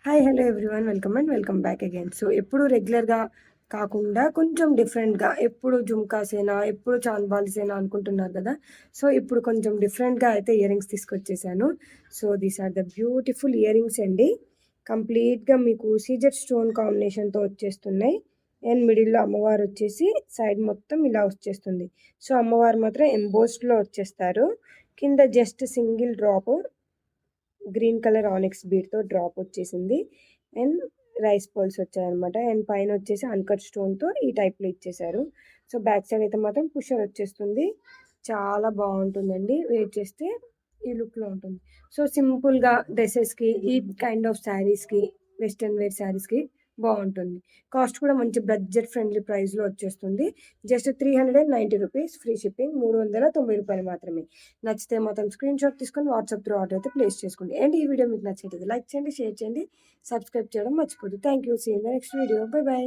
Hi hello everyone welcome back again. So ఎప్పుడు రెగ్యులర్గా కాకుండా కొంచెం డిఫరెంట్గా ఎప్పుడు జుమ్కాసేనా ఎప్పుడు చాంద్బాలిసేనా అనుకుంటున్నారు కదా. సో ఇప్పుడు కొంచెం డిఫరెంట్గా అయితే ఇయర్ రింగ్స్ తీసుకొచ్చేసాను. So these are the beautiful earrings అండి. కంప్లీట్గా మీకు సీజెడ్ స్టోన్ కాంబినేషన్తో వచ్చేస్తున్నాయి. అండ్ మిడిల్లో అమ్మవారు వచ్చేసి సైడ్ మొత్తం ఇలా వచ్చేస్తుంది. సో అమ్మవారు మాత్రం ఎంబోస్డ్లో వచ్చేస్తారు. కింద just single drop green colour onyx బీడ్తో డ్రాప్ వచ్చేసింది. అండ్ రైస్ పర్ల్స్ వచ్చాయన్నమాట. అండ్ పైన వచ్చేసి అన్కట్ స్టోన్తో ఈ టైప్లో ఇచ్చేసారు. సో బ్యాక్ సైడ్ అయితే మాత్రం పుషర్ వచ్చేస్తుంది. చాలా బాగుంటుందండి. వెయిట్ చేస్తే ఈ లుక్లో ఉంటుంది. సో సింపుల్గా డ్రెస్సెస్కి, ఈ కైండ్ ఆఫ్ శారీస్కి, వెస్ట్రన్ వేర్ శారీస్కి బాగుంటుంది. కాస్ట్ కూడా మంచి బడ్జెట్ ఫ్రెండ్లీ ప్రైస్లో వచ్చేస్తుంది. జస్ట్ 390 రూపీస్, ఫ్రీ షిప్పింగ్, 390 రూపాయలు మాత్రమే. నచ్చితే మాత్రం స్క్రీన్ షాట్ తీసుకొని వాట్సాప్ త్రూ ఆర్డర్ అయితే ప్లేస్ చేసుకోండి. అండ్ ఈ వీడియో మీకు నచ్చినట్లయితే లైక్ చేయండి, షేర్ చేయండి, సబ్స్క్రైబ్ చేయడం మర్చిపోద్దు. Thank you. See in the next video. Bye by.